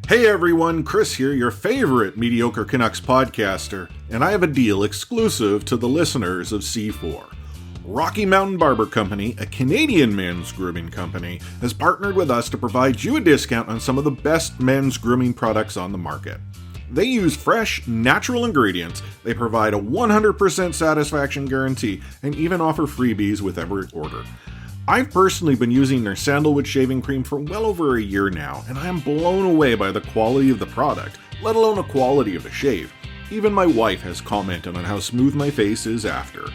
Hey everyone, Chris here, your favorite mediocre Canucks podcaster, and I have a deal exclusive to the listeners of C4. Rocky Mountain Barber Company, a Canadian men's grooming company, has partnered with us to provide you a discount on some of the best men's grooming products on the market. They use fresh, natural ingredients, they provide a 100% satisfaction guarantee, and even offer freebies with every order. I've personally been using their sandalwood shaving cream for well over a year now, and I am blown away by the quality of the product, let alone the quality of the shave. Even my wife has commented on how smooth my face is after.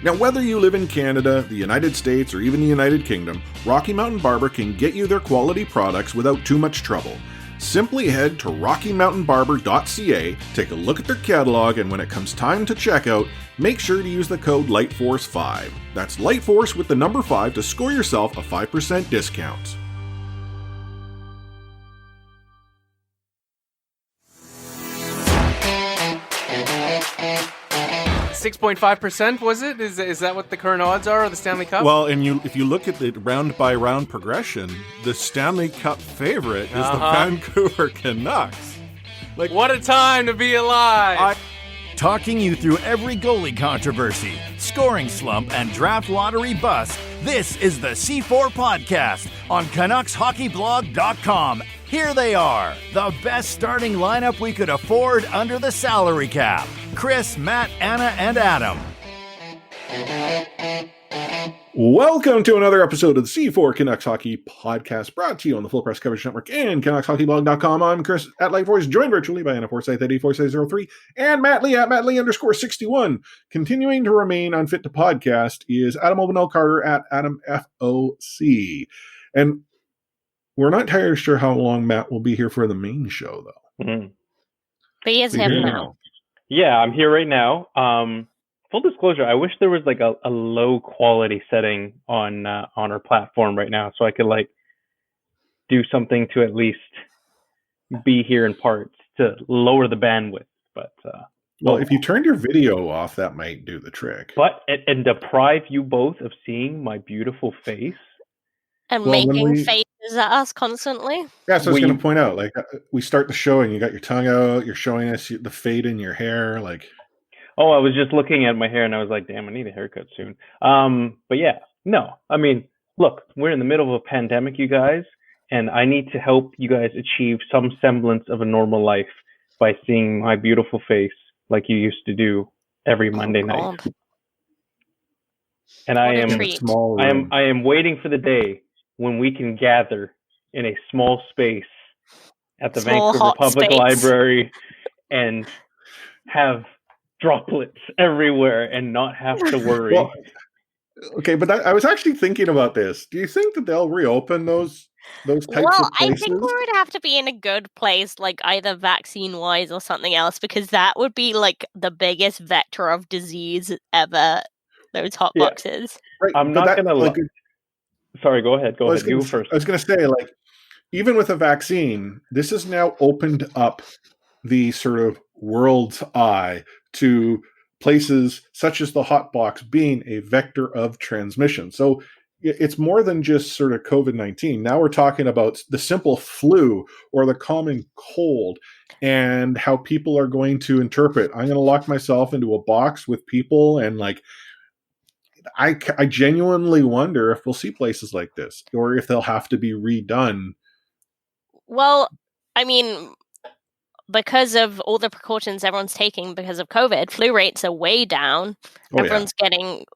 Now, whether you live in Canada, the United States, or even the United Kingdom, Rocky Mountain Barber can get you their quality products without too much trouble. Simply head to rockymountainbarber.ca, take a look at their catalog, and when it comes time to checkout, make sure to use the code LIGHTFORCE5. That's LIGHTFORCE with the number 5 to score yourself a 5% discount. 6.5%, was it? Is that what the current odds are of the Stanley Cup? Well, and if you look at the round-by-round progression, the Stanley Cup favorite is the Vancouver Canucks. Like, what a time to be alive! Talking you through every goalie controversy, scoring slump, and draft lottery bust, this is the C4 Podcast on CanucksHockeyBlog.com. Here they are, the best starting lineup we could afford under the salary cap. Chris, Matt, Anna, and Adam. Welcome to another episode of the C4 Canucks Hockey Podcast, brought to you on the Full Press Coverage Network and CanucksHockeyBlog.com. I'm Chris at Lightvoice, joined virtually by Anna Forsyth at 8403 and Matt Lee at MattLee_61. Continuing to remain unfit to podcast is Adam Obanel Carter at AdamFOC. And we're not entirely sure how long Matt will be here for the main show, though. Mm-hmm. But he is here now. Yeah, I'm here right now. Full disclosure, I wish there was like a low quality setting on our platform right now, so I could like do something to at least be here in parts to lower the bandwidth. But well, if you turned your video off, that might do the trick. But and deprive you both of seeing my beautiful face and making faces at us constantly. Yeah, so I was going to point out, like, we start the show and you got your tongue out, you're showing us the fade in your hair, like. Oh, I was just looking at my hair and I was like, damn, I need a haircut soon. But yeah, no, I mean, look, we're in the middle of a pandemic, you guys, and I need to help you guys achieve some semblance of a normal life by seeing my beautiful face like you used to do every Monday night. And I am waiting for the day when we can gather in a small space at the Vancouver Public Library and have droplets everywhere and not have to worry. Well, okay, but I was actually thinking about this. Do you think that they'll reopen those types of places? I think we would have to be in a good place, like either vaccine-wise or something else, because that would be like the biggest vector of disease ever, those hot boxes. Right, I'm not going to... Sorry, go ahead. Go ahead. You first. I was going to say, like, even with a vaccine, this has now opened up the sort of world's eye to places such as the hot box being a vector of transmission. So it's more than just sort of COVID-19. Now we're talking about the simple flu or the common cold and how people are going to interpret. I'm going to lock myself into a box with people, and like, I genuinely wonder if we'll see places like this or if they'll have to be redone. Well, I mean, because of all the precautions everyone's taking because of COVID, flu rates are way down. Everyone's getting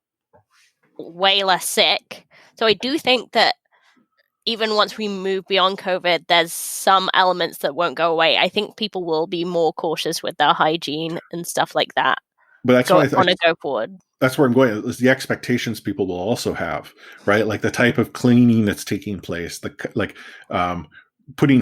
way less sick. So I do think that even once we move beyond COVID, there's some elements that won't go away. I think people will be more cautious with their hygiene and stuff like that. But that's what I want to go forward. That's where I'm going. Is the expectations people will also have, right? Like the type of cleaning that's taking place, putting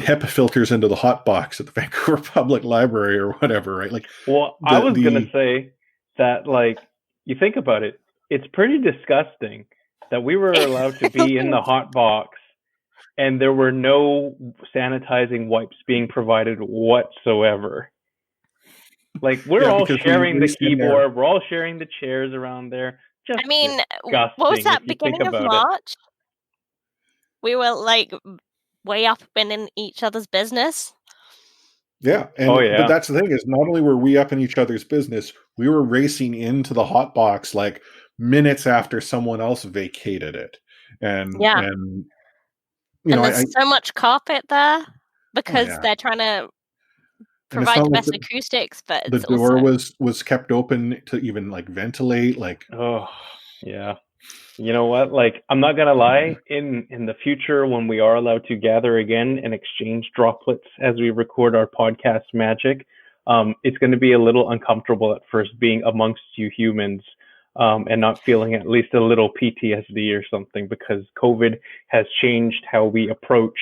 HEPA filters into the hot box at the Vancouver Public Library or whatever, right? Like, well, I was going to say that, like, you think about it, it's pretty disgusting that we were allowed to be in the hot box and there were no sanitizing wipes being provided whatsoever. Like, we're all sharing the keyboard, we're all sharing the chairs around there. I mean, what was that, beginning of March? We were like way up and in each other's business. Yeah. But that's the thing is, not only were we up in each other's business, we were racing into the hot box like minutes after someone else vacated it. And there's so much carpet there because they're trying to provide the best acoustics, but the door was kept open to even like ventilate. Like, oh yeah. You know what? Like, I'm not gonna lie. In the future, when we are allowed to gather again and exchange droplets as we record our podcast magic, it's going to be a little uncomfortable at first being amongst you humans, and not feeling at least a little PTSD or something, because COVID has changed how we approach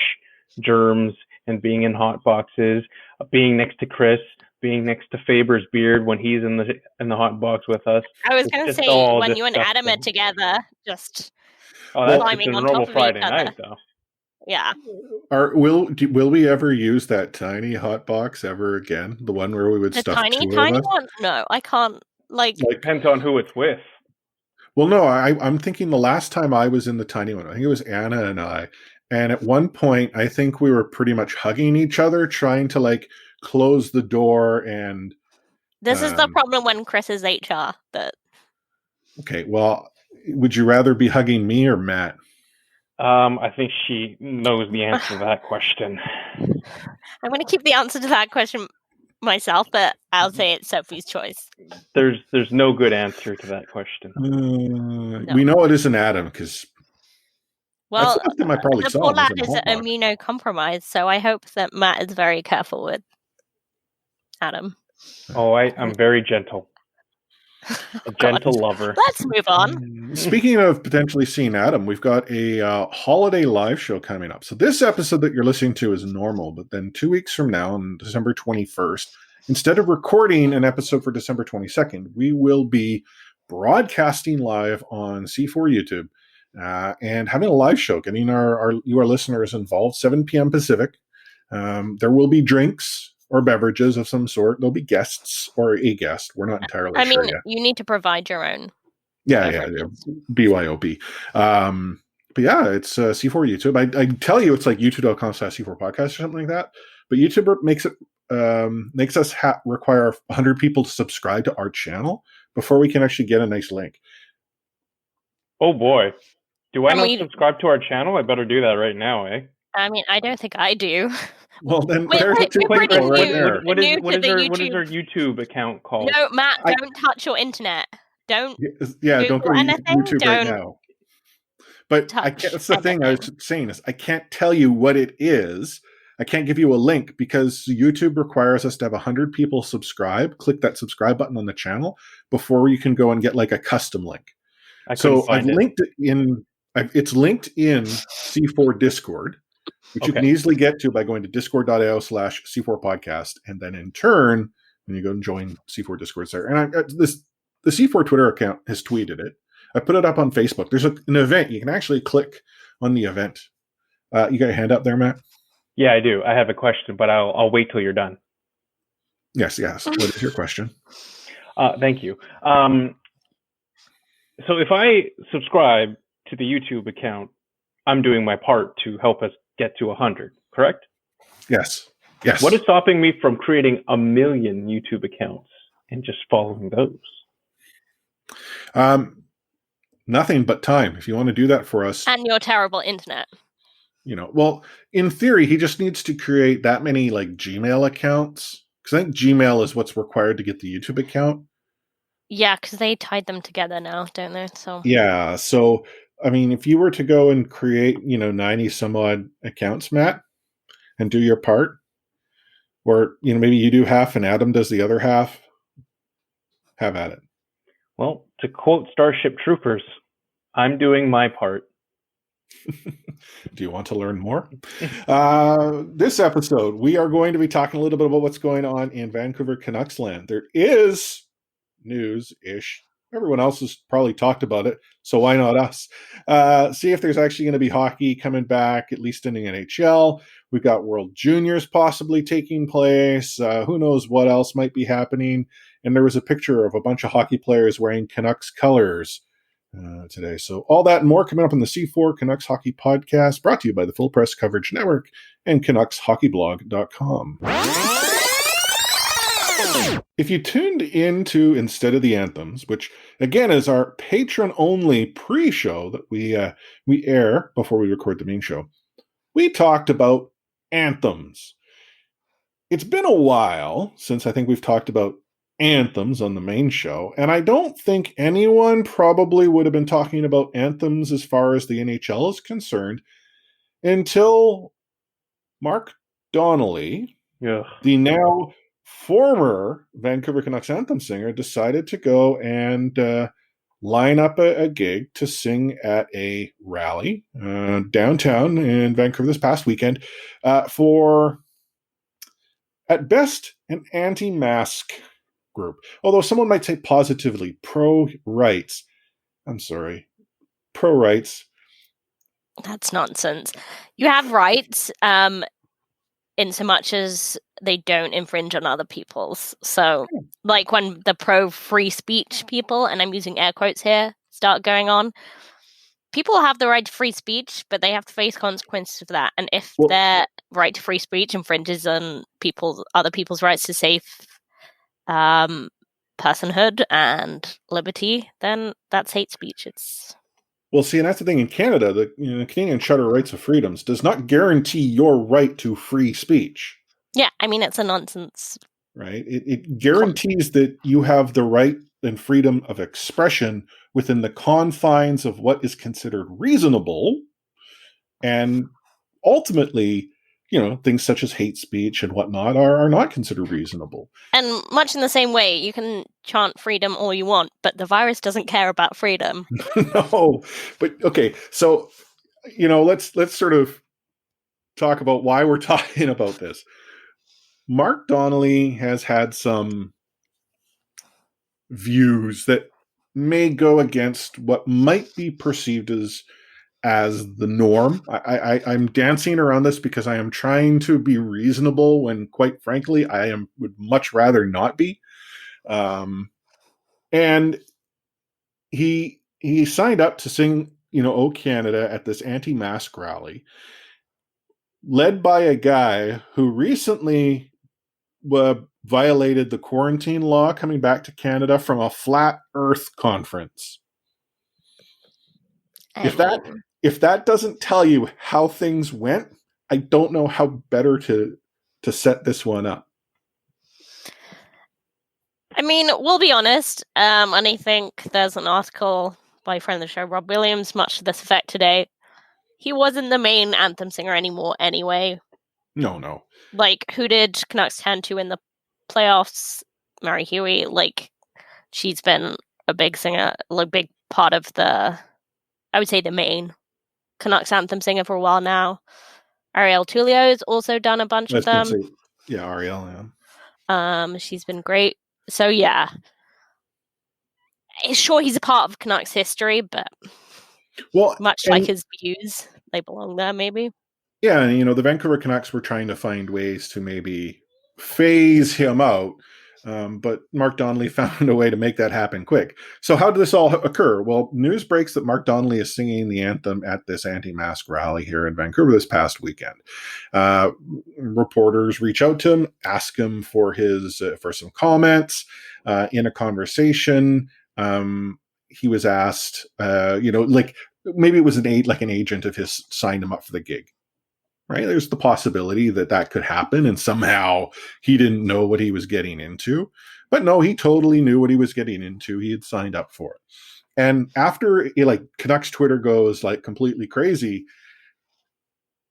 germs and being in hot boxes, being next to Chris, being next to Faber's beard when he's in the hot box with us. I was going to say, when you and Adam are together, just climbing on top of Friday night, though. Yeah. Will we ever use that tiny hot box ever again? The one where we would stuff tiny one? No, I can't. Like, depends on who it's with. Well, no, I'm thinking the last time I was in the tiny one, I think it was Anna and I. And at one point, I think we were pretty much hugging each other, trying to like close the door. And this is the problem when Chris is HR. But okay, well, would you rather be hugging me or Matt? I think she knows the answer to that question. I'm going to keep the answer to that question myself, but I'll say it's Sophie's choice. There's no good answer to that question. No. We know it isn't Adam because. Well, the poor lad is immunocompromised, so I hope that Matt is very careful with Adam. Oh, I'm very gentle. A gentle lover. Let's move on. Speaking of potentially seeing Adam, we've got a holiday live show coming up. So this episode that you're listening to is normal, but then 2 weeks from now, on December 21st, instead of recording an episode for December 22nd, we will be broadcasting live on C4 YouTube. And having a live show, getting our listeners involved, 7 p.m. Pacific. There will be drinks or beverages of some sort. There'll be guests or a guest. We're not entirely sure yet. I mean, you need to provide your own. Yeah. BYOB. But yeah, it's C4 YouTube. I tell you, it's like youtube.com/C4 podcast or something like that. But YouTube makes us require 100 people to subscribe to our channel before we can actually get a nice link. Oh boy. Do I not subscribe to our channel? I better do that right now, eh? I mean, I don't think I do. Well, then what is our YouTube account called? No, Matt, don't touch your internet. Don't go to YouTube right now. But that's the thing I was saying is I can't tell you what it is. I can't give you a link because YouTube requires us to have 100 people subscribe. Click that subscribe button on the channel before you can go and get like a custom link. So I've linked it in. It's linked in C4 Discord, which you can easily get to by going to discord.io/C4 podcast. And then in turn, when you go and join C4 Discord there. And the C4 Twitter account has tweeted it. I put it up on Facebook. There's an event. You can actually click on the event. You got your hand up there, Matt? Yeah, I do. I have a question, but I'll wait till you're done. Yes. What is your question? Thank you. So if I subscribe to the YouTube account, I'm doing my part to help us get to 100, correct? Yes. What is stopping me from creating 1 million YouTube accounts and just following those? Nothing but time. If you want to do that for us. And your terrible internet. Well, in theory, he just needs to create that many like Gmail accounts. Because I think Gmail is what's required to get the YouTube account. Yeah, because they tied them together now, don't they? So yeah. So, I mean, if you were to go and create, 90 some odd accounts, Matt, and do your part, or, maybe you do half and Adam does the other half, have at it. Well, to quote Starship Troopers, I'm doing my part. Do you want to learn more? This episode, we are going to be talking a little bit about what's going on in Vancouver Canucks land. There is news-ish. Everyone else has probably talked about it, so why not us? See if there's actually going to be hockey coming back, at least in the NHL. We've got World Juniors possibly taking place. Who knows what else might be happening. And there was a picture of a bunch of hockey players wearing Canucks colors today. So all that and more coming up on the C4 Canucks Hockey Podcast, brought to you by the Full Press Coverage Network and CanucksHockeyBlog.com. If you tuned into Instead of the Anthems, which again is our patron-only pre-show that we air before we record the main show, we talked about anthems. It's been a while since I think we've talked about anthems on the main show, and I don't think anyone probably would have been talking about anthems as far as the NHL is concerned until Mark Donnelly, the now former Vancouver Canucks anthem singer, decided to go and line up a gig to sing at a rally downtown in Vancouver this past weekend for, at best, an anti-mask group. Although someone might say positively pro-rights. I'm sorry. Pro-rights. That's nonsense. You have rights in so much as they don't infringe on other people's. So, like when the pro-free speech people, and I'm using air quotes here, start going on, people have the right to free speech, but they have to face consequences of that. And if their right to free speech infringes on other people's rights to safe personhood and liberty, then that's hate speech. Well, see, and that's the thing in Canada, the Canadian Charter of Rights and Freedoms does not guarantee your right to free speech. Yeah, I mean, it's a nonsense. Right? It guarantees that you have the right and freedom of expression within the confines of what is considered reasonable. And ultimately, things such as hate speech and whatnot are not considered reasonable. And much in the same way, you can chant freedom all you want, but the virus doesn't care about freedom. No, but okay. So, let's sort of talk about why we're talking about this. Mark Donnelly has had some views that may go against what might be perceived as the norm. I'm dancing around this because I am trying to be reasonable when, quite frankly, would much rather not be. And he signed up to sing, "O Canada" at this anti-mask rally, led by a guy who recently violated the quarantine law coming back to Canada from a flat Earth conference. If that doesn't tell you how things went, I don't know how better to set this one up. I mean, we'll be honest, and I think there's an article by a friend of the show, Rob Williams, much to this effect today. He wasn't the main anthem singer anymore anyway. No. Like, who did Canucks turn to in the playoffs? Mary Huey. Like, she's been a big singer, like, big part of I would say the main Canucks anthem singer for a while now. Ariel Tulio's also done a bunch of them. Yeah, Ariel, yeah. She's been great. So, yeah. Sure, he's a part of Canucks history, but much like his views, they belong there, maybe. Yeah, and the Vancouver Canucks were trying to find ways to maybe phase him out, but Mark Donnelly found a way to make that happen quick. So how did this all occur? Well, news breaks that Mark Donnelly is singing the anthem at this anti-mask rally here in Vancouver this past weekend. Reporters reach out to him, ask him for some comments. In a conversation, he was asked, like maybe it was an agent of his signed him up for the gig. Right? There's the possibility that could happen, and somehow he didn't know what he was getting into. But no, he totally knew what he was getting into. He had signed up for it. And after Canucks Twitter goes completely crazy,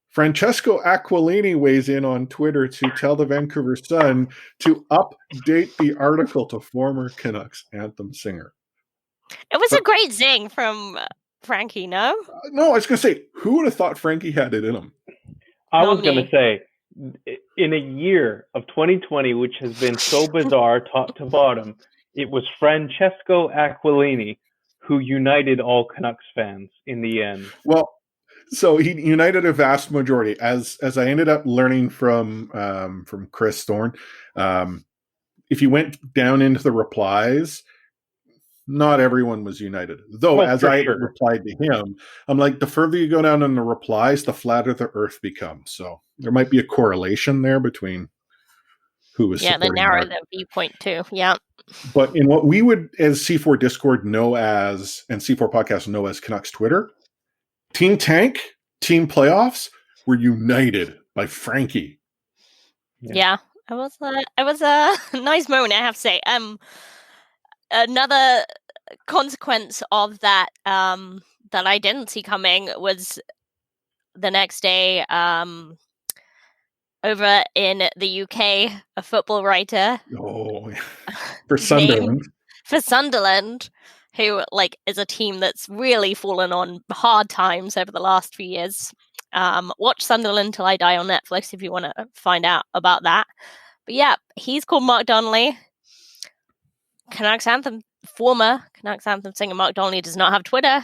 Francesco Aquilini weighs in on Twitter to tell the Vancouver Sun to update the article to former Canucks anthem singer. It was a great zing from Frankie, no? No, I was going to say, who would have thought Frankie had it in him? I was going to say, in a year of 2020, which has been so bizarre top to bottom, it was Francesco Aquilini who united all Canucks fans in the end. Well, so he united a vast majority. As I ended up learning from Chris Thorne, if you went down into the replies, not everyone was united. Though, as I replied to him, I'm like, the further you go down in the replies, the flatter the earth becomes. So there might be a correlation there between who was they supporting narrow Mark. their viewpoint too. Yeah. But in what we would, as C4 Discord, know as, and C4 Podcast know as Canucks Twitter, Team Tank, Team Playoffs were united by Frankie. Yeah. It was a nice moment, I have to say. Another consequence of that that I didn't see coming was the next day over in the UK, a football writer For Sunderland. For Sunderland, who is a team that's really fallen on hard times over the last few years. Watch Sunderland Till I Die on Netflix if you want to find out about that. But yeah, he's called Mark Donnelly. Former Canucks Anthem singer Mark Donnelly does not have Twitter.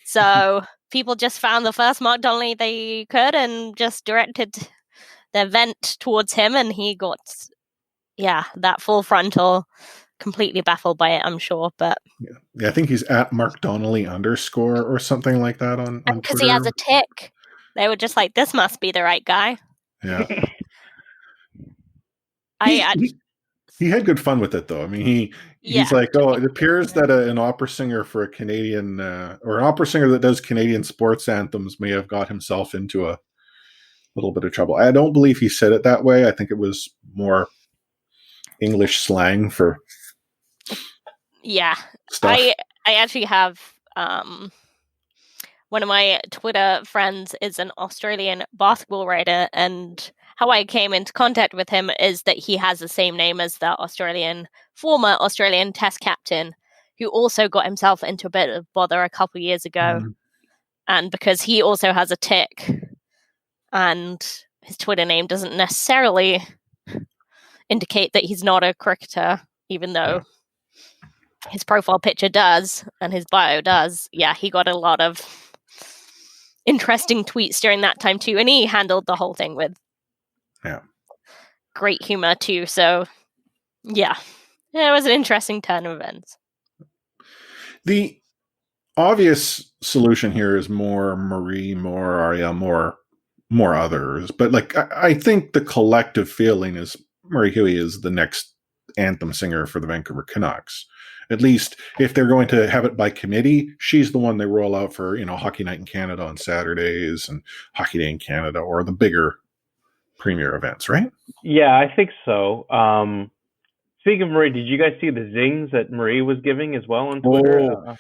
So people just found the first Mark Donnelly they could and just directed their vent towards him, and he got, that full frontal, completely baffled by it, I'm sure. But yeah, I think he's at Mark Donnelly _ or something like that on Twitter. Because he has a tick. They were just like, this must be the right guy. Yeah. He had good fun with it, though. I mean, he's like, it appears that an opera singer for a Canadian, or an opera singer that does Canadian sports anthems may have got himself into a little bit of trouble. I don't believe he said it that way. I think it was more English slang for stuff. I actually have one of my Twitter friends is an Australian basketball writer, and how I came into contact with him is that he has the same name as the former Australian Test captain, who also got himself into a bit of bother a couple of years ago. And because he also has a tick, and his Twitter name doesn't necessarily indicate that he's not a cricketer, even though his profile picture does and his bio does. Yeah, he got a lot of interesting tweets during that time too, and he handled the whole thing with great humor too. So it was an interesting turn of events. The obvious solution here is more Marie, more Arya, more others, but I think the collective feeling is Marie Huey is the next anthem singer for the Vancouver Canucks. At least if they're going to have it by committee, she's the one they roll out for, Hockey Night in Canada on Saturdays and Hockey Day in Canada, or the bigger premier events, right? Yeah, I think so. Speaking of Marie, did you guys see the zings that Marie was giving as well on Twitter?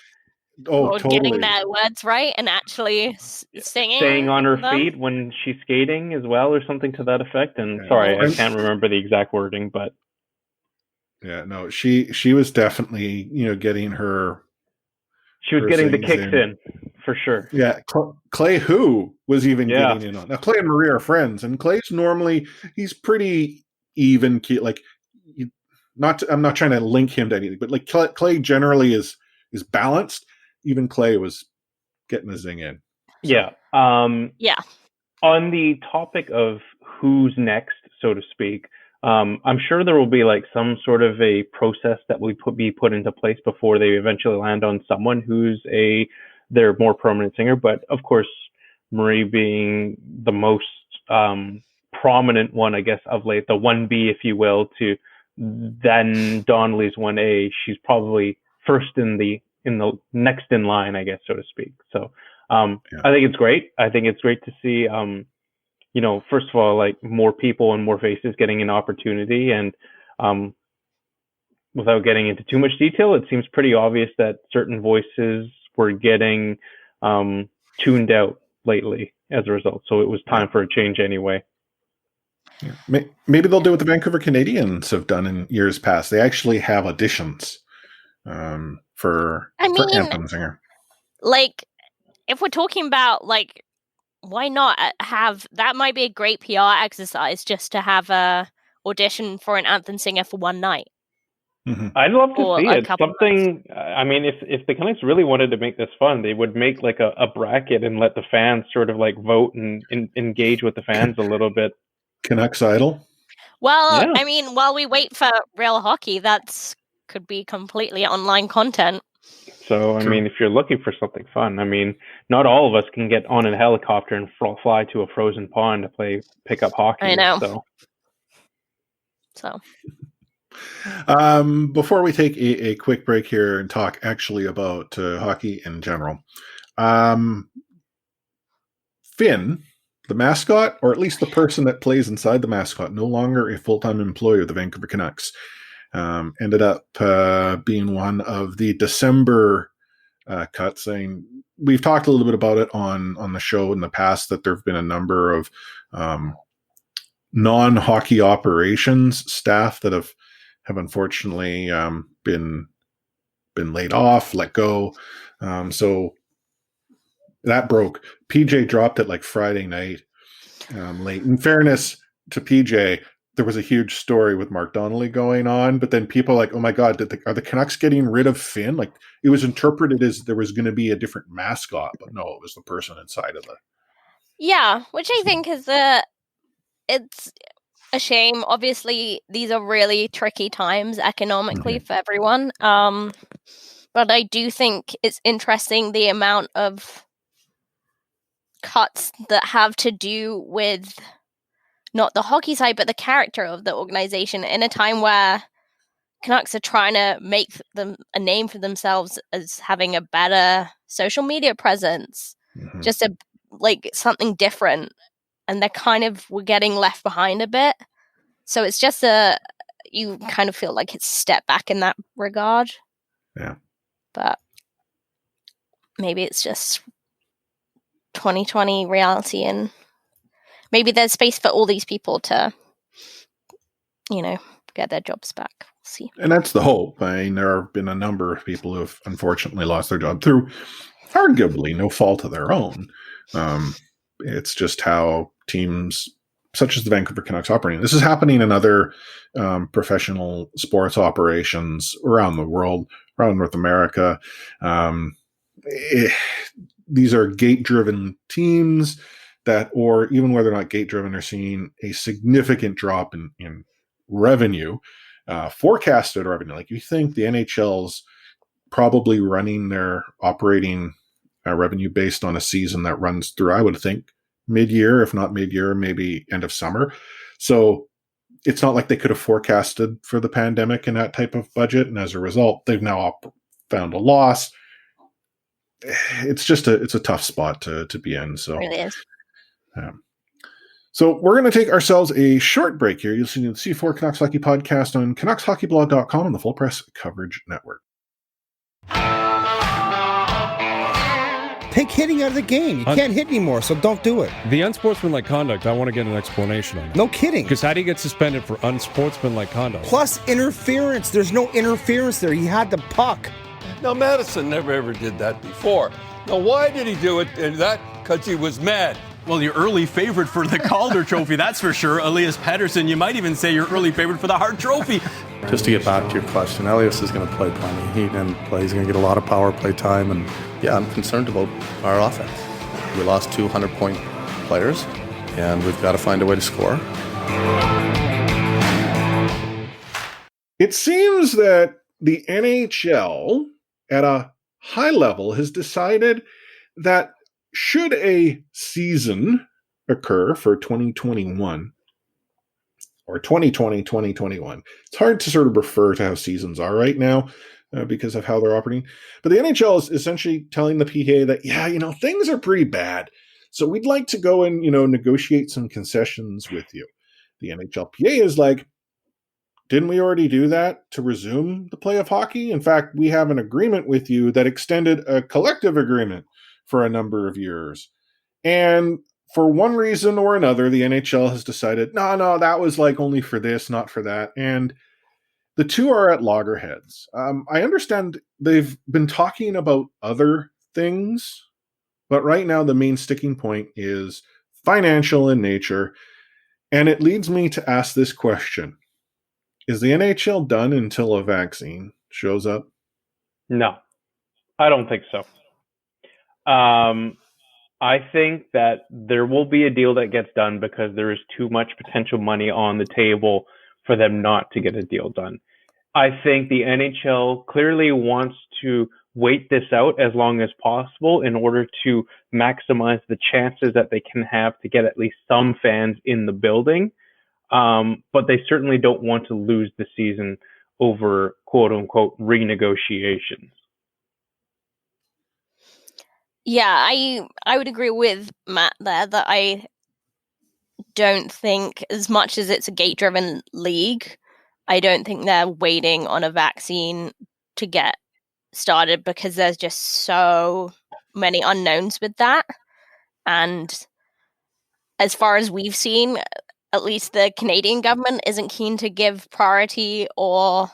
Totally. Getting their words right and actually singing. Staying on her feet when she's skating as well, or something to that effect. And sorry, I can't remember the exact wording, but yeah, no, she was definitely, getting her. She was getting the kicks in for sure. Yeah, Clay who was even getting in on. Now Clay and Marie are friends, and Clay's normally he's pretty even. I'm not trying to link him to anything, but Clay generally is balanced. Even Clay was getting a zing in. So. Yeah. On the topic of who's next, so to speak. I'm sure there will be some sort of a process that will be put into place before they eventually land on someone who's their more prominent singer. But of course, Marie being the most prominent one, I guess, of late, the 1B, if you will, to then Donnelly's 1A. She's probably first in the next in line, I guess, so to speak. So I think it's great. I think it's great to see. First of all, more people and more faces getting an opportunity. And without getting into too much detail, it seems pretty obvious that certain voices were getting tuned out lately as a result. So it was time for a change anyway. Yeah. Maybe they'll do what the Vancouver Canadians have done in years past. They actually have auditions for anthem singer. If we're talking about why not have that? Might be a great PR exercise just to have a audition for an anthem singer for one night. Mm-hmm. I'd love to see it. Something. I mean, if the Canucks really wanted to make this fun, they would make a bracket and let the fans sort of vote and engage with the fans a little bit. Canucks Idol. Well, I mean, while we wait for real hockey, that's could be completely online content. So, I mean, if you're looking for something fun, I mean, not all of us can get on a helicopter and fly to a frozen pond to pick up hockey. I know. So. So, before we take a quick break here and talk actually about hockey in general, Finn, the mascot, or at least the person that plays inside the mascot, no longer a full-time employee of the Vancouver Canucks, ended up being one of the December cuts. Saying we've talked a little bit about it on the show in the past that there have been a number of non-hockey operations staff that have unfortunately been laid off, let go. So that broke. PJ dropped it like Friday night late. In fairness to PJ, there was a huge story with Mark Donnelly going on, but then people like, oh my God, are the Canucks getting rid of Finn? Like, it was interpreted as there was going to be a different mascot, but no, it was the person inside of the... Yeah, which I think is it's a shame. Obviously, these are really tricky times economically for everyone. But I do think it's interesting the amount of cuts that have to do with not the hockey side, but the character of the organization in a time where Canucks are trying to make them a name for themselves as having a better social media presence, just something different. And we're getting left behind a bit. So it's just you kind of feel like it's a step back in that regard. Yeah. But maybe it's just 2020 reality, and maybe there's space for all these people to, get their jobs back. We'll see. And that's the hope. I mean, there have been a number of people who have unfortunately lost their job through arguably no fault of their own. It's just how teams such as the Vancouver Canucks operating. This is happening in other professional sports operations around the world, around North America. These are gate-driven teams or even where they're not gate-driven, are seeing a significant drop in revenue, forecasted revenue. Like, you think the NHL's probably running their operating revenue based on a season that runs through, I would think, mid-year, if not mid-year, maybe end of summer. So it's not like they could have forecasted for the pandemic in that type of budget. And as a result, they've now found a loss. It's just it's a tough spot to be in. So it really is. So we're going to take ourselves a short break here. You'll see the C4 Canucks Hockey Podcast on CanucksHockeyBlog.com and the Full Press Coverage Network. Take hitting out of the game. You can't hit anymore, so don't do it. The unsportsmanlike conduct, I want to get an explanation on. No kidding. Because how do you get suspended for unsportsmanlike conduct? Plus interference. There's no interference there. He had the puck. Now, Madison never ever did that before. Now, why did he do it? And that because he was mad. Well, your early favorite for the Calder Trophy, that's for sure. Elias Pettersson, you might even say your early favorite for the Hart Trophy. Just to get back to your question, Elias is going to play plenty. He's going to get a lot of power play time. And yeah, I'm concerned about our offense. We lost 200-point players, and we've got to find a way to score. It seems that the NHL at a high level has decided that should a season occur for 2021 or 2020-2021, it's hard to sort of refer to how seasons are right now because of how they're operating. But the NHL is essentially telling the PA that, things are pretty bad. So we'd like to go and, negotiate some concessions with you. The NHLPA is like, didn't we already do that to resume the play of hockey? In fact, we have an agreement with you that extended a collective agreement for a number of years. And for one reason or another, the NHL has decided, no, that was like only for this, not for that. And the two are at loggerheads. I understand they've been talking about other things, but right now the main sticking point is financial in nature. And it leads me to ask this question. Is the NHL done until a vaccine shows up? No, I don't think so. I think that there will be a deal that gets done because there is too much potential money on the table for them not to get a deal done. I think the NHL clearly wants to wait this out as long as possible in order to maximize the chances that they can have to get at least some fans in the building. but they certainly don't want to lose the season over quote unquote renegotiations. Yeah, I would agree with Matt there that I don't think, as much as it's a gate-driven league, I don't think they're waiting on a vaccine to get started, because there's just so many unknowns with that. And as far as we've seen, at least the Canadian government isn't keen to give priority or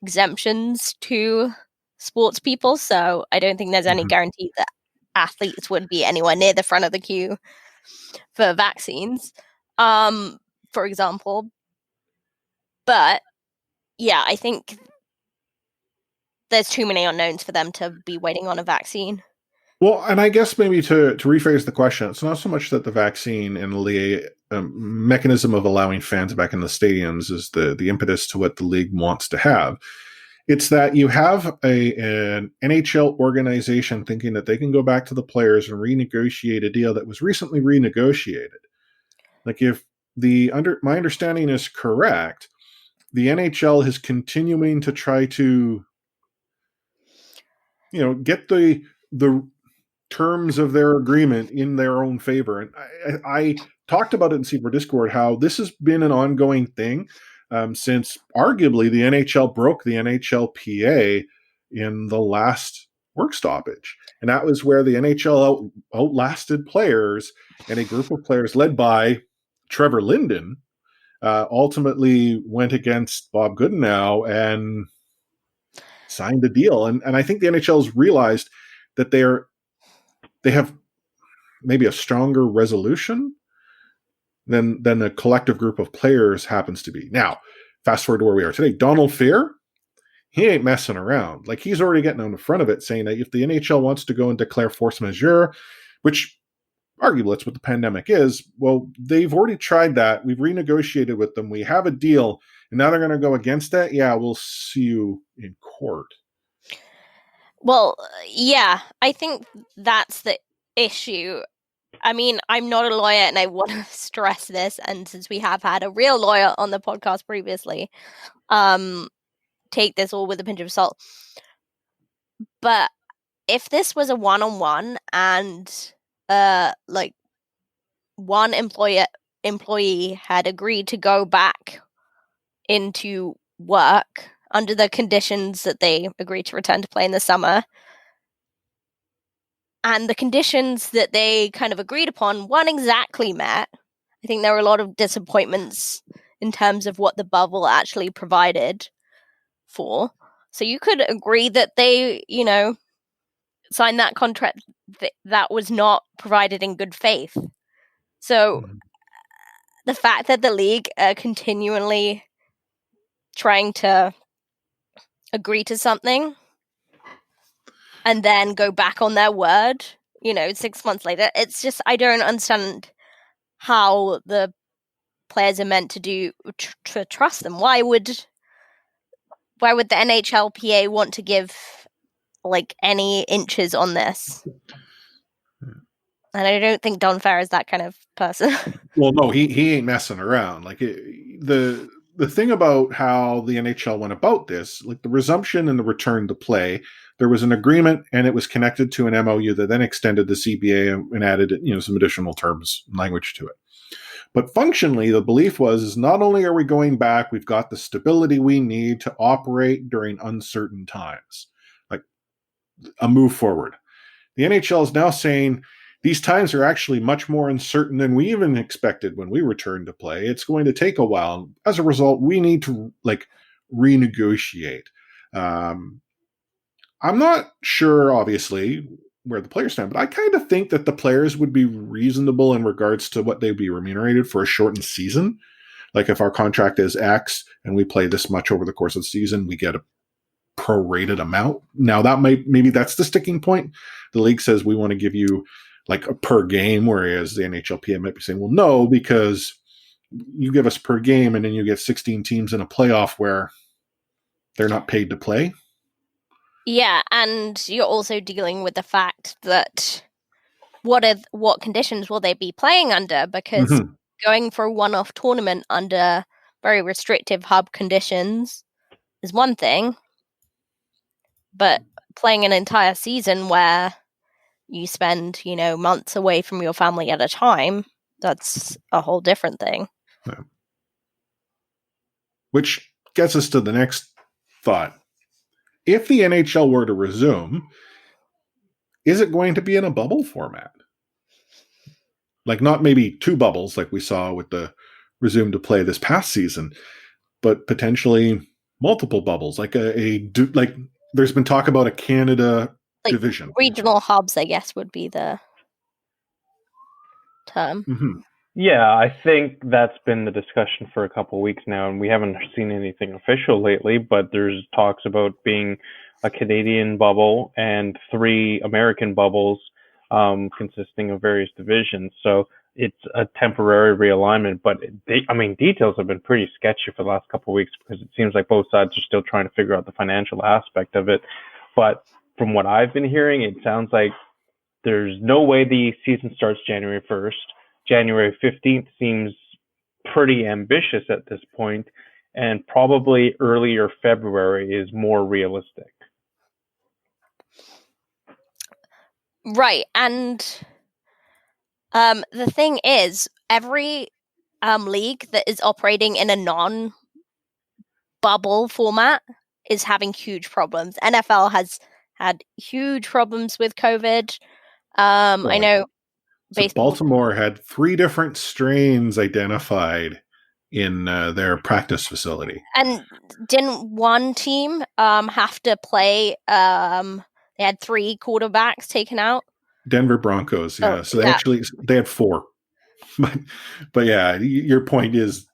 exemptions to sports people. So I don't think there's any guarantee that athletes would be anywhere near the front of the queue for vaccines, for example. But yeah, I think there's too many unknowns for them to be waiting on a vaccine. Well, and I guess maybe to rephrase the question, it's not so much that the vaccine and the mechanism of allowing fans back in the stadiums is the impetus to what the league wants to have. It's that you have an NHL organization thinking that they can go back to the players and renegotiate a deal that was recently renegotiated. Like, if my understanding is correct, the NHL is continuing to try to, get the terms of their agreement in their own favor. And I talked about it in C4 Discord, how this has been an ongoing thing since arguably the NHL broke the NHLPA in the last work stoppage. And that was where the NHL outlasted players, and a group of players led by Trevor Linden ultimately went against Bob Goodenow and signed a deal. And I think the NHL's realized that they have maybe a stronger resolution than a collective group of players happens to be. Now, fast forward to where we are today. Donald Fair, he ain't messing around. Like, he's already getting on the front of it, saying that if the NHL wants to go and declare force majeure, which arguably that's what the pandemic is, well, they've already tried that. We've renegotiated with them. We have a deal, and now they're going to go against that? Yeah, we'll see you in court. Well, yeah, I think that's the issue. I mean, I'm not a lawyer, and I want to stress this, and since we have had a real lawyer on the podcast previously, take this all with a pinch of salt. But if this was a one-on-one and like one employee had agreed to go back into work under the conditions that they agreed to return to play in the summer, and the conditions that they kind of agreed upon weren't exactly met, I think there were a lot of disappointments in terms of what the bubble actually provided for. So you could agree that they, signed that contract that was not provided in good faith. So the fact that the league are continually trying to agree to something and then go back on their word, 6 months later, it's just, I don't understand how the players are meant to trust them. Why would the NHLPA want to give any inches on this? And I don't think Don Fair is that kind of person. Well, no, he ain't messing around. The thing about how the NHL went about this, the resumption and the return to play, there was an agreement, and it was connected to an MOU that then extended the CBA and added, some additional terms and language to it. But functionally, the belief is not only are we going back, we've got the stability we need to operate during uncertain times, like a move forward. The NHL is now saying these times are actually much more uncertain than we even expected when we returned to play. It's going to take a while. As a result, we need to renegotiate. I'm not sure, obviously, where the players stand, but I kind of think that the players would be reasonable in regards to what they'd be remunerated for a shortened season. Like, if our contract is X and we play this much over the course of the season, we get a prorated amount. Now, maybe that's the sticking point. The league says we want to give you a per game, whereas the NHLPA might be saying, well, no, because you give us per game and then you get 16 teams in a playoff where they're not paid to play. Yeah, and you're also dealing with the fact that what conditions will they be playing under? Because going for a one-off tournament under very restrictive hub conditions is one thing, but playing an entire season where you spend, months away from your family at a time, that's a whole different thing. Yeah. Which gets us to the next thought. If the NHL were to resume, is it going to be in a bubble format? Like, not maybe 2 bubbles like we saw with the resume to play this past season, but potentially multiple bubbles. Like like there's been talk about a Canada division. Regional hubs, I guess, would be the term. Mm-hmm. Yeah, I think that's been the discussion for a couple of weeks now, and we haven't seen anything official lately, but there's talks about being a Canadian bubble and 3 American bubbles consisting of various divisions. So it's a temporary realignment, but details have been pretty sketchy for the last couple of weeks because it seems like both sides are still trying to figure out the financial aspect of it. But from what I've been hearing, it sounds like there's no way the season starts January 1st. January 15th seems pretty ambitious at this point, and probably earlier February is more realistic. Right, and the thing is, every league that is operating in a non-bubble format is having huge problems. NFL has had huge problems with COVID. I know Baltimore had 3 different strains identified in their practice facility. And didn't one team have to play? They had 3 quarterbacks taken out. Denver Broncos, yeah. So they had 4. But yeah, your point is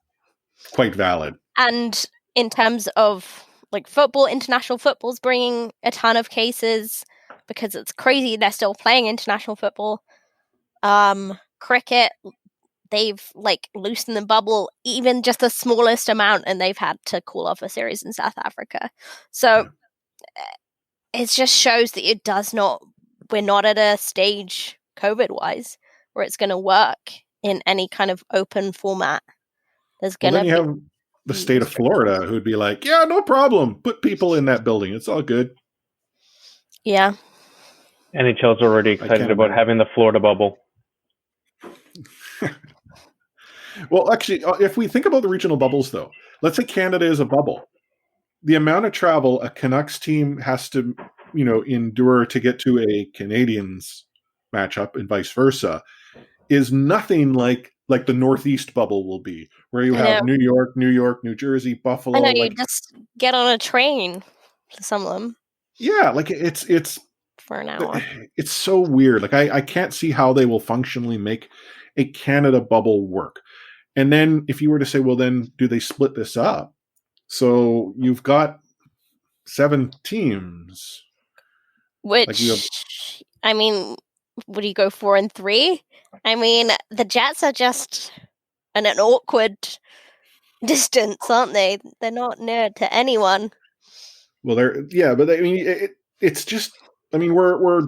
quite valid. And in terms of like football, international football's bringing a ton of cases because it's crazy they're still playing international football. Cricket, they've loosened the bubble even just the smallest amount, and they've had to call off a series in South Africa. So it just shows that we're not at a stage COVID-wise where it's going to work in any kind of open format. There's going to be... Then you have the state of Florida who'd be like, yeah, no problem. Put people in that building. It's all good. Yeah. NHL's already excited about having the Florida bubble. Well, actually, if we think about the regional bubbles, though, let's say Canada is a bubble. The amount of travel a Canucks team has to, endure to get to a Canadiens matchup and vice versa is nothing like the Northeast bubble will be, where you have New York, New Jersey, Buffalo. I know, you just get on a train to some of them. Yeah, it's for an hour. It's so weird. I can't see how they will functionally make a Canada bubble work. And then if you were to say, well, then do they split this up? So you've got 7 teams. Which, would you go 4 and 3? The Jets are just in an awkward distance, aren't they? They're not near to anyone. Well, it's just, we're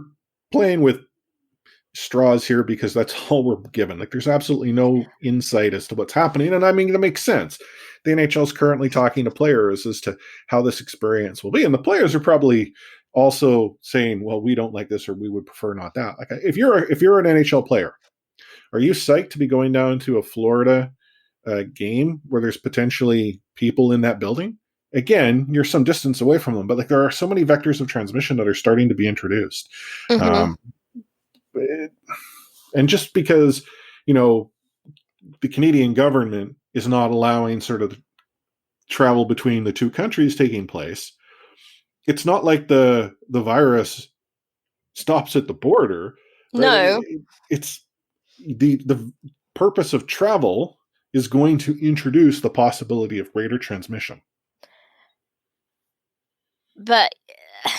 playing with straws here because that's all we're given. There's absolutely no insight as to what's happening. And that makes sense. The NHL is currently talking to players as to how this experience will be. And the players are probably also saying, well, we don't like this, or we would prefer not that. If you're an NHL player, are you psyched to be going down to a Florida game where there's potentially people in that building? Again, you're some distance away from them, but there are so many vectors of transmission that are starting to be introduced. Mm-hmm. And just because, the Canadian government is not allowing sort of travel between the 2 countries taking place, it's not like the virus stops at the border. Right? No. It's the purpose of travel is going to introduce the possibility of greater transmission. But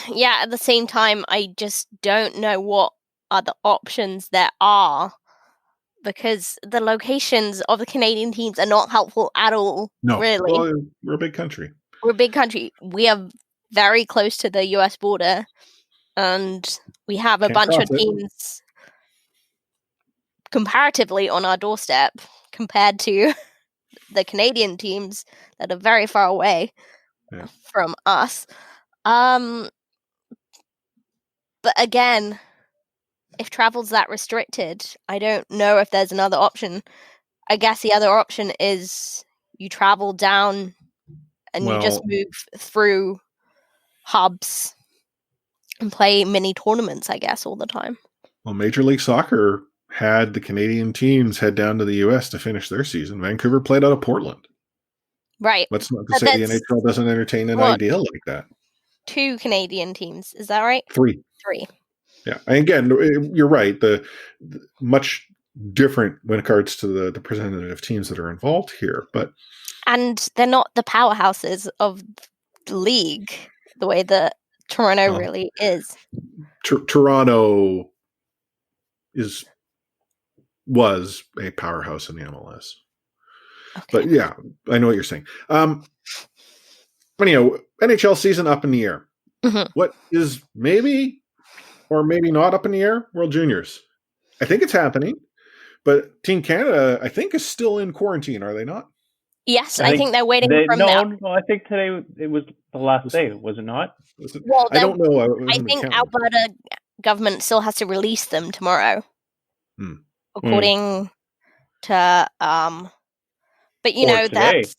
yeah, at the same time, I just don't know what other options there are, because the locations of the Canadian teams are not helpful at all. No, really. Well, we're a big country. We are very close to the US border, and we have a bunch of teams comparatively on our doorstep compared to the Canadian teams that are very far away from us. But again, if travel's that restricted, I don't know if there's another option. I guess the other option is you travel down and you just move through hubs and play mini tournaments, I guess, all the time. Well, Major League Soccer had the Canadian teams head down to the U.S. to finish their season. Vancouver played out of Portland. Right. That's not to say the NHL doesn't entertain an idea like that. 2 Canadian teams, is that right? 3. Yeah. And again, you're right. The much different when it comes to the representative teams that are involved here, and they're not the powerhouses of the league the way that Toronto really is. Toronto was a powerhouse in the MLS. Okay. But yeah, I know what you're saying. Anyhow, NHL season up in the air. Mm-hmm. What is maybe or maybe not up in the air? World Juniors. I think it's happening, but Team Canada, I think, is still in quarantine. Are they not? Yes, I think they're waiting from that. No, I think today it was the last day, was it not? Well, I don't know. I think Alberta government still has to release them tomorrow, according to. But you know that's.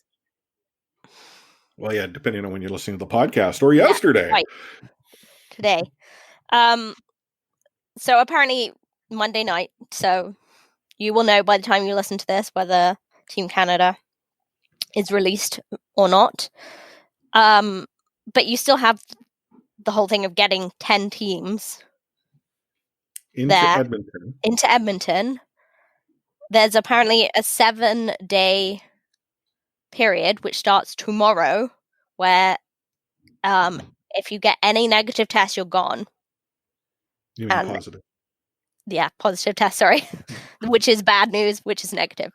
Well, yeah, depending on when you're listening to the podcast, or yesterday, right. Today. So apparently Monday night. So you will know by the time you listen to this whether Team Canada is released or not. But you still have the whole thing of getting 10 teams into Edmonton. There's apparently a 7-day period which starts tomorrow where if you get any negative test, you're gone. You mean positive? Yeah, positive test, sorry. Which is bad news, which is negative.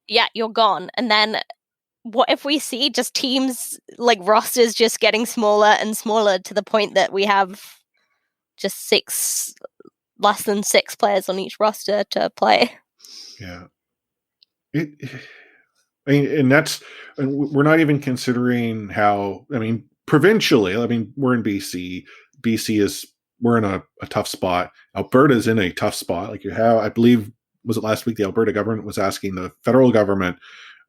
Yeah, you're gone. And then what if we see just teams, like rosters just getting smaller and smaller to the point that we have just less than 6 players on each roster to play? Yeah. And we're not even considering provincially, we're in BC. We're in a tough spot. Alberta's in a tough spot. Like you have, I believe, was it last week, the Alberta government was asking the federal government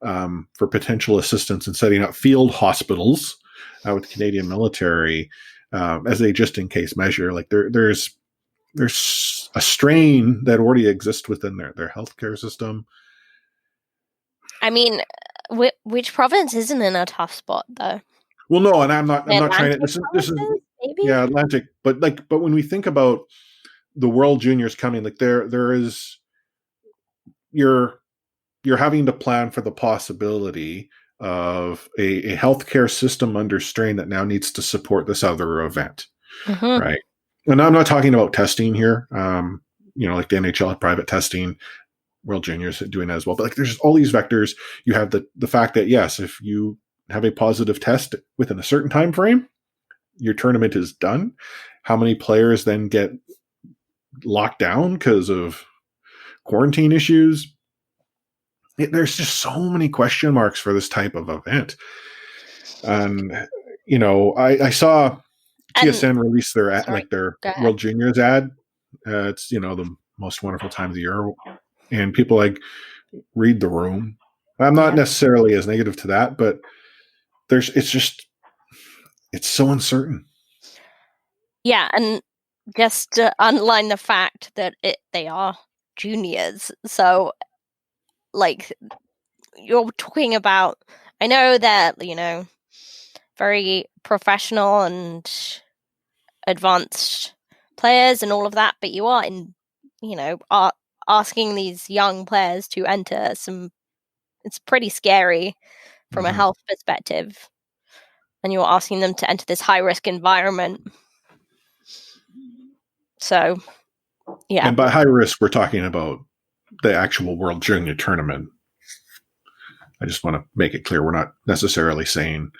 for potential assistance in setting up field hospitals with the Canadian military as a just-in-case measure. Like there's a strain that already exists within their healthcare system. I mean, which province isn't in a tough spot, though? Well, no, and I'm not trying to. This is maybe? Yeah, Atlantic. But when we think about the World Juniors coming, like there is, you're having to plan for the possibility of a healthcare system under strain that now needs to support this other event, right? And I'm not talking about testing here. Like the NHL had private testing. World Juniors doing that as well. But like there's all these vectors. You have the fact that, yes, if you have a positive test within a certain time frame, your tournament is done. How many players then get locked down because of quarantine issues? There's just so many question marks for this type of event. And, I saw TSN release their World Juniors ad. It's, the most wonderful time of the year. And people read the room. I'm not necessarily as negative to that, but it's so uncertain. Yeah, and just to underline the fact that they are juniors. So, you're talking about, I know that, very professional and advanced players and all of that, but you are asking these young players to enter it's pretty scary from a health perspective. And you're asking them to enter this high risk environment. So, yeah. And by high risk, we're talking about the actual World Junior Tournament. I just want to make it clear. We're not necessarily saying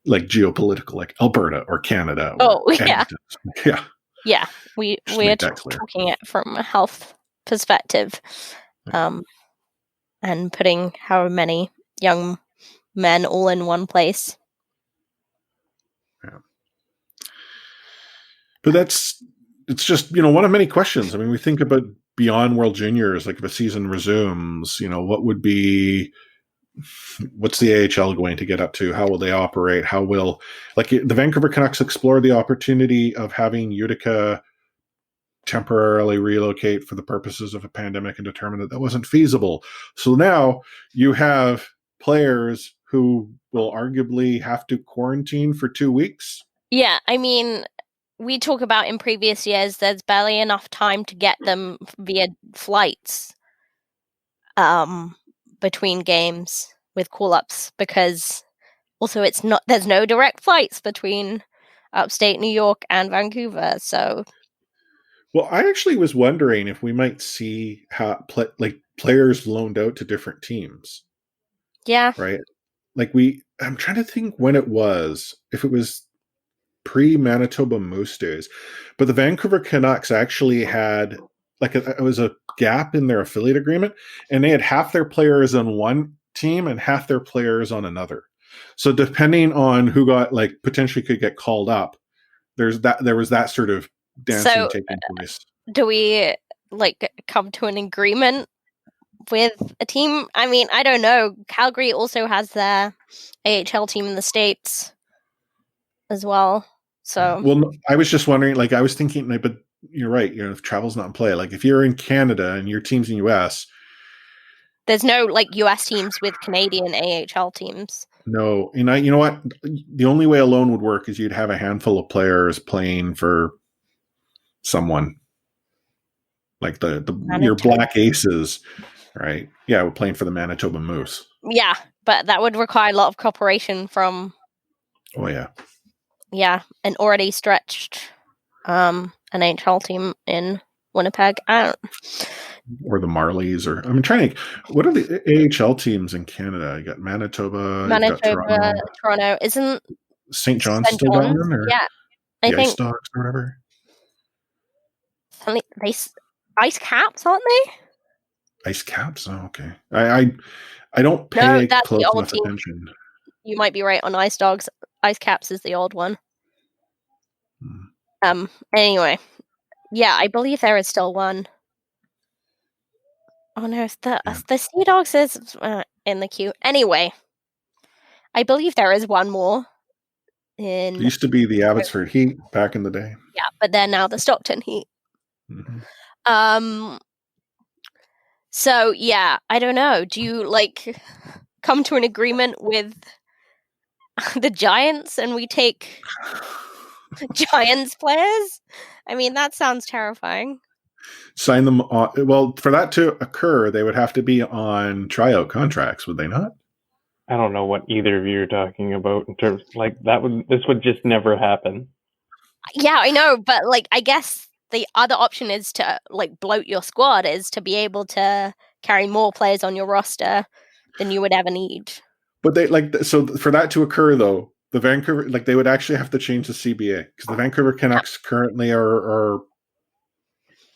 like geopolitical, like Alberta or Canada. Yeah. Yeah. Yeah. We are talking it from a health perspective, and putting however many young men all in one place. Yeah. But it's just, one of many questions. I mean, we think about beyond World Juniors, like if a season resumes, what's the AHL going to get up to? How will they operate? How will, the Vancouver Canucks explore the opportunity of having Utica temporarily relocate for the purposes of a pandemic and determine that wasn't feasible. So now you have players who will arguably have to quarantine for 2 weeks. Yeah, I mean, we talk about in previous years, there's barely enough time to get them via flights between games with call-ups, because also there's no direct flights between upstate New York and Vancouver. So, well, I actually was wondering if we might see how players loaned out to different teams. Yeah, right. I'm trying to think when it was, if it was pre-Manitoba Moose days, but the Vancouver Canucks actually had it was a gap in their affiliate agreement, and they had half their players on one team and half their players on another. So depending on who got potentially could get called up, there was that sort of dancing taking place. Do we come to an agreement with a team? I mean, I don't know. Calgary also has their AHL team in the States as well. So, well, I was just wondering, I was thinking, but you're right. If travel's not in play, if you're in Canada and your team's in US, there's no US teams with Canadian AHL teams. No, and you know what? The only way a loan would work is you'd have a handful of players playing for someone, like your Black Aces, right? Yeah, we're playing for the Manitoba Moose. Yeah, but that would require a lot of cooperation from. Oh yeah. Yeah, an already stretched NHL team in Winnipeg. Or the Marlies, or I'm trying to. What are the AHL teams in Canada? You got Manitoba, Toronto. Isn't St. John's still got one? Or yeah, I think Ice Dogs or whatever. They Ice Caps, aren't they? Ice Caps. Oh, okay. I don't pay close enough attention. You might be right on Ice Dogs. Ice Caps is the old one. Anyway, yeah, I believe there is still one. Oh no, the Sea Dogs is in the queue. Anyway, I believe there is one more. It used to be the Abbotsford Heat back in the day. Yeah, but they're now the Stockton Heat. Mm-hmm. So yeah, I don't know. Do you come to an agreement with the Giants and we take Giants players? I mean, that sounds terrifying. Sign them on. Well, for that to occur, they would have to be on tryout contracts, would they not? I don't know what either of you are talking about in terms this would just never happen. Yeah, I know, but I guess the other option is to bloat your squad, is to be able to carry more players on your roster than you would ever need. But they so for that to occur though, the Vancouver they would actually have to change the CBA, because the Vancouver Canucks currently are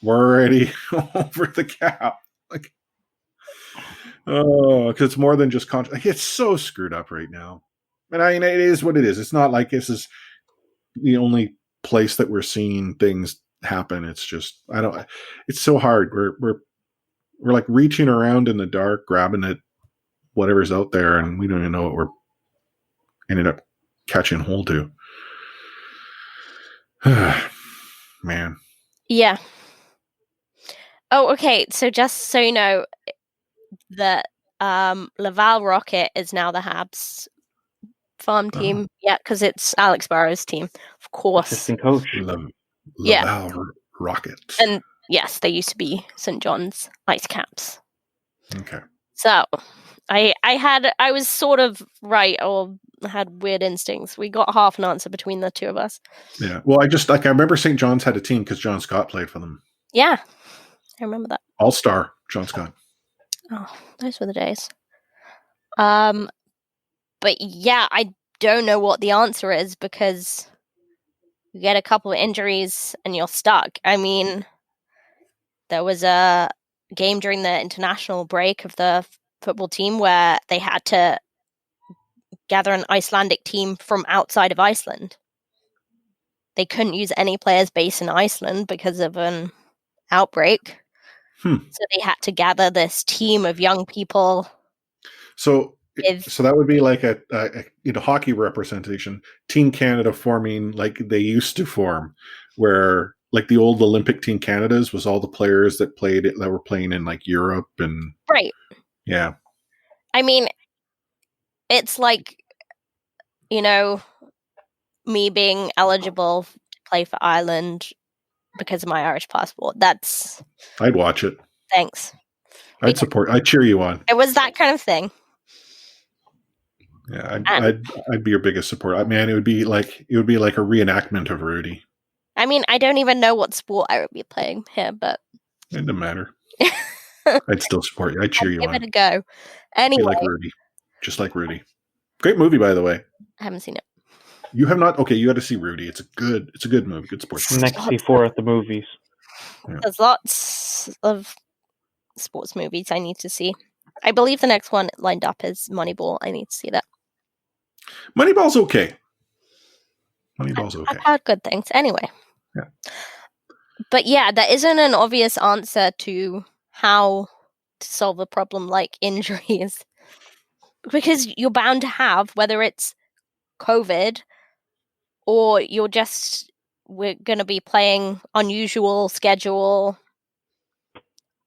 already over the cap. Because it's more than just contract. It's so screwed up right now. And I mean, it is what it is. It's not like this is the only place that we're seeing things happen. It's just it's so hard. We're reaching around in the dark, grabbing at whatever's out there, and we don't even know what we're ended up catching hold to. Man. Yeah. Oh, okay. So just so you know, the Laval Rocket is now the Habs farm team. Yeah, because it's Alex Barrow's team, of course. Assistant coach. Laval Rockets. And yes, they used to be St. John's Ice Caps. Okay. So I was sort of right, or had weird instincts. We got half an answer between the two of us. Yeah. Well, I remember St. John's had a team because John Scott played for them. Yeah. I remember that. All-star John Scott. Oh, those were the days. But yeah, I don't know what the answer is, because you get a couple of injuries and you're stuck. I mean, there was a game during the international break of the football team where they had to gather an Icelandic team from outside of Iceland. They couldn't use any players based in Iceland because of an outbreak. So they had to gather this team of young people. So that would be like a hockey representation. Team Canada forming like they used to form, where like the old Olympic Team Canadas was all the players that were playing in like Europe and right. Yeah. I mean, it's like, me being eligible to play for Ireland because of my Irish passport. I'd watch it. Thanks. I'd cheer you on. It was that kind of thing. Yeah, I'd be your biggest supporter. I mean, it would be like a reenactment of Rudy. I mean, I don't even know what sport I would be playing here, but it doesn't matter. I'd still support you. I'd cheer you on. Give it a go. Anyway, be like Rudy, just like Rudy. Great movie, by the way. I haven't seen it. You have not? Okay, you got to see Rudy. It's a good movie. Good sports movie. Next C4 at the movies. Yeah. There's lots of sports movies I need to see. I believe the next one lined up is Moneyball. I need to see that. Moneyball's okay. I've heard good things. Anyway. Yeah. But yeah, there isn't an obvious answer to how to solve a problem like injuries. Because you're bound to have, whether it's COVID or we're going to be playing unusual schedule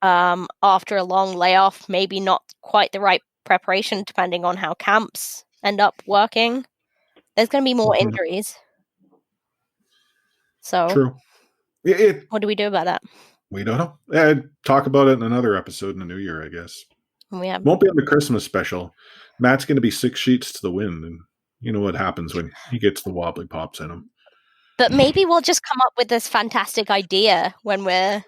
after a long layoff, maybe not quite the right preparation depending on how camps end up working. There's going to be more injuries. So true. What do we do about that? We don't know. I'd talk about it in another episode in the new year, I guess. Won't be on the Christmas special. Matt's going to be 6 sheets to the wind, and you know what happens when he gets the wobbly pops in him. But maybe we'll just come up with this fantastic idea when we're...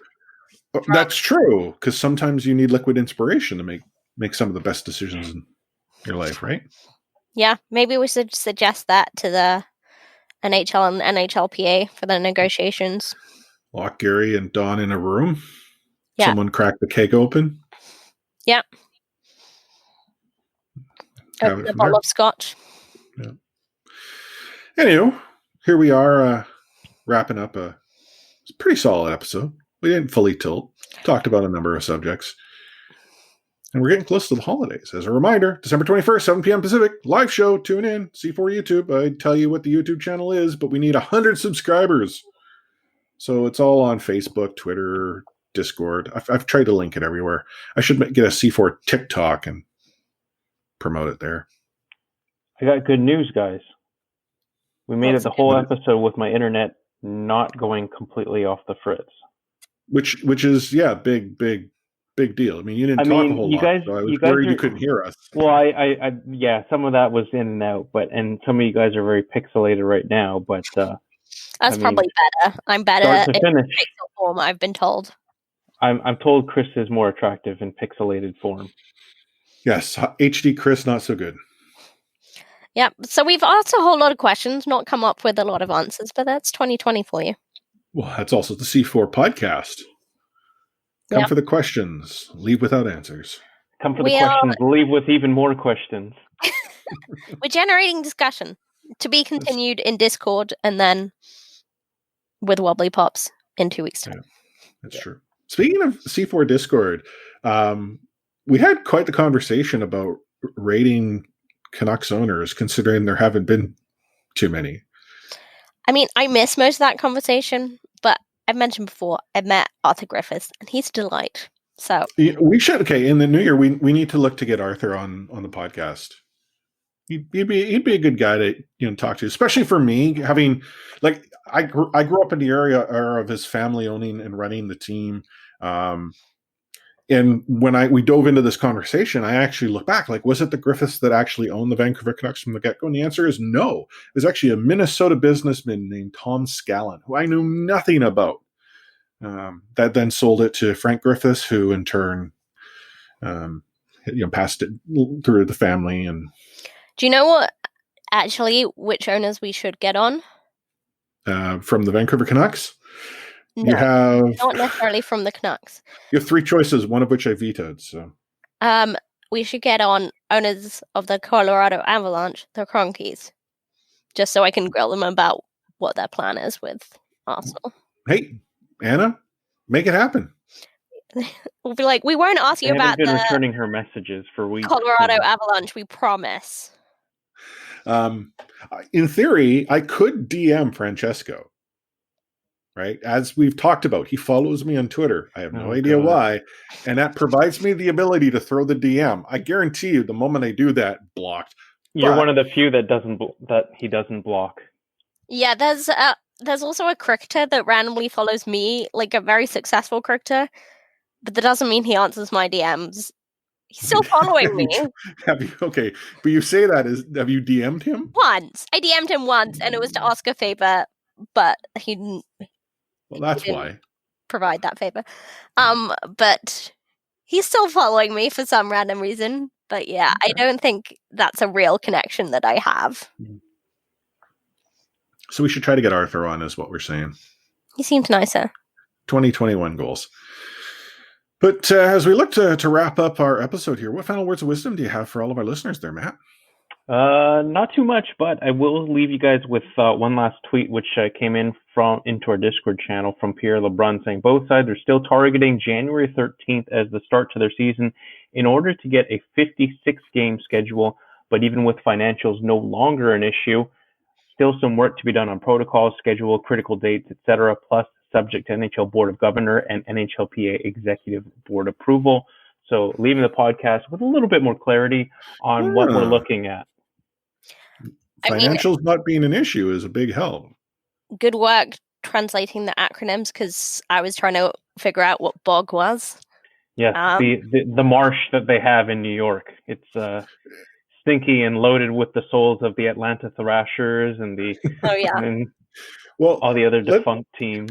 That's true, because sometimes you need liquid inspiration to make some of the best decisions in your life, right? Yeah, maybe we should suggest that to the NHL and NHLPA for the negotiations. Lock Gary and Don in a room. Yeah. Someone crack the keg open. Yeah. Open a bottle of scotch. Yeah. Anywho, here we are wrapping up a pretty solid episode. We didn't fully tilt. Talked about a number of subjects. And we're getting close to the holidays. As a reminder, December 21st, 7 p.m. Pacific, live show. Tune in. C4 YouTube. I'd tell you what the YouTube channel is, but we need 100 subscribers. So it's all on Facebook, Twitter, Discord. I've tried to link it everywhere. I should get a C4 TikTok and promote it there. I got good news, guys. We made it the whole episode with my internet not going completely off the fritz. Which is, yeah, big deal. I mean, you didn't talk a whole lot, so I was worried you couldn't hear us. Well, I yeah, some of that was in and out, and some of you guys are very pixelated right now, but that's probably better. I'm better in pixel form, I've been told. I'm told Chris is more attractive in pixelated form. Yes, HD Chris, not so good. Yeah, so we've asked a whole lot of questions, not come up with a lot of answers, but that's 2020 for you. Well, that's also the C4 podcast. Come for the questions, leave without answers. Come for the questions, leave with even more questions. We're generating discussion to be continued in Discord and then with Wobbly Pops in 2 weeks' time. Yeah, that's true. Speaking of C4 Discord, we had quite the conversation about rating Canucks owners, considering there haven't been too many. I mean, I miss most of that conversation, but I've mentioned before, I met Arthur Griffiths, and he's a delight. So we should, in the new year, we need to look to get Arthur on the podcast. He'd be a good guy to talk to, especially for me, having I grew up in the area of his family owning and running the team. And when we dove into this conversation, I actually look back, was it the Griffiths that actually owned the Vancouver Canucks from the get-go? And the answer is no. It was actually a Minnesota businessman named Tom Scallon, who I knew nothing about, that then sold it to Frank Griffiths, who in turn passed it through the family. And do you know which owners we should get on? From the Vancouver Canucks? You have not necessarily from the Canucks. You have 3 choices, one of which I vetoed. So, we should get on owners of the Colorado Avalanche, the Cronkies, just so I can grill them about what their plan is with Arsenal. Hey, Anna, make it happen. We'll be like, we won't ask you about been returning her messages for weeks. Colorado Avalanche, we promise. In theory, I could DM Francesco, right? As we've talked about, he follows me on Twitter. I have no idea why. And that provides me the ability to throw the DM. I guarantee you, the moment I do that, blocked. You're one of the few that he doesn't block. Yeah, there's also a cricketer that randomly follows me, like a very successful cricketer, but that doesn't mean he answers my DMs. He's still following me. Okay, but you say that have you DM'd him? Once. I DM'd him once, and it was to ask a favor, but he didn't. Well, that's why. Provide that favor. But he's still following me for some random reason. But yeah, I don't think that's a real connection that I have. So we should try to get Arthur on, is what we're saying. He seems nicer. 2021 goals. But as we look to wrap up our episode here, what final words of wisdom do you have for all of our listeners there, Matt? Not too much, but I will leave you guys with one last tweet, which came into our Discord channel from Pierre LeBrun, saying both sides are still targeting January 13th as the start to their season in order to get a 56-game schedule. But even with financials no longer an issue, still some work to be done on protocols, schedule, critical dates, etc., plus subject to NHL Board of Governor and NHLPA Executive Board approval. So leaving the podcast with a little bit more clarity on what we're looking at. Financials not being an issue is a big help. Good work translating the acronyms, because I was trying to figure out what BOG was. Yes, the marsh that they have in New York. It's stinky and loaded with the souls of the Atlanta Thrashers and the all the other defunct teams.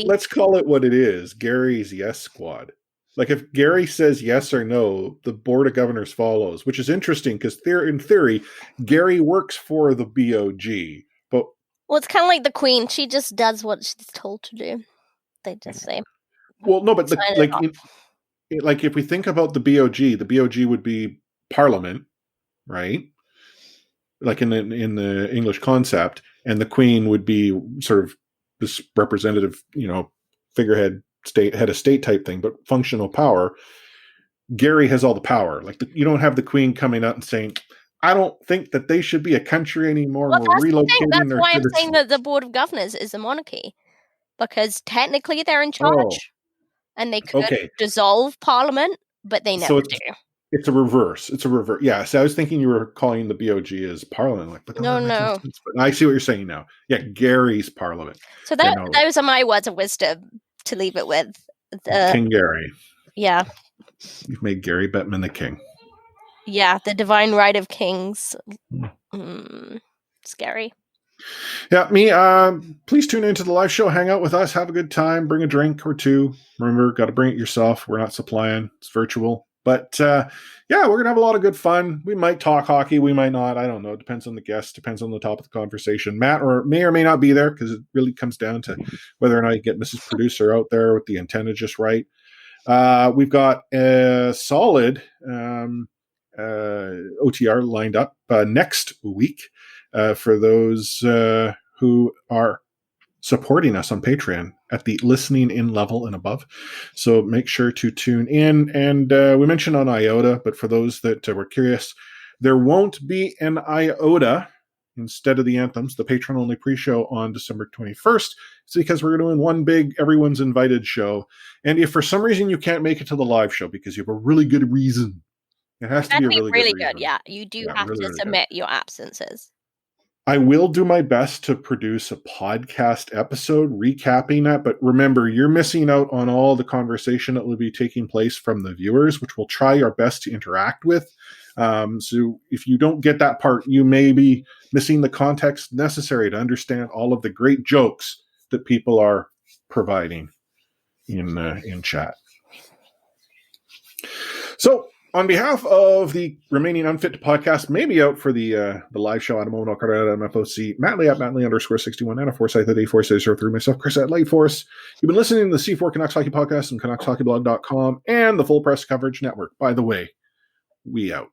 Let's call it what it is. Gary's yes squad. Like if Gary says yes or no, the Board of Governors follows, which is interesting because in theory, Gary works for the BOG. But it's kind of like the Queen. She just does what she's told to do. They just say. Well, no, but like if we think about the BOG would be Parliament, right? Like in the English concept, and the Queen would be sort of this representative, figurehead, head of state type thing, but functional power. Gary has all the power. Like you don't have the Queen coming out and saying, "I don't think that they should be a country anymore." Well, we're relocating. That's why I'm saying that the Board of Governors is a monarchy, because technically they're in charge, and they could dissolve Parliament, but they never do. It's a reverse. Yeah. So I was thinking you were calling the BOG as Parliament. But no. But I see what you're saying now. Yeah, Gary's Parliament. So those are my words of wisdom to leave it with. King Gary. Yeah. You've made Gary Bettman the king. Yeah, the divine right of kings. Scary. Yeah, me. Please tune into the live show. Hang out with us. Have a good time. Bring a drink or two. Remember, got to bring it yourself. We're not supplying. It's virtual. But we're going to have a lot of good fun. We might talk hockey. We might not. I don't know. It depends on the guest. Depends on the topic of the conversation. Matt may or may not be there because it really comes down to whether or not you get Mrs. Producer out there with the antenna just right. We've got a solid OTR lined up next week for those who are supporting us on Patreon at the listening in level and above. So make sure to tune in. And we mentioned on IOTA, but for those that were curious, there won't be an IOTA instead of the anthems, the patron-only pre-show on December 21st. It's because we're doing one big everyone's invited show. And if for some reason you can't make it to the live show because you have a really good reason, it has to be a really good. Yeah, you do have to submit your absences. I will do my best to produce a podcast episode recapping that, but remember, you're missing out on all the conversation that will be taking place from the viewers, which we'll try our best to interact with. So if you don't get that part, you may be missing the context necessary to understand all of the great jokes that people are providing in chat. So On behalf of the remaining Unfit to Podcast, maybe out for the live show at a moment, I'll cut out MFOC, Matt Lee at _61, and a Forsyth at A4603, myself, Chris at Lightforce. You've been listening to the C4 Canucks Hockey Podcast on CanucksHockeyBlog.com and the Full Press Coverage Network. By the way, we out.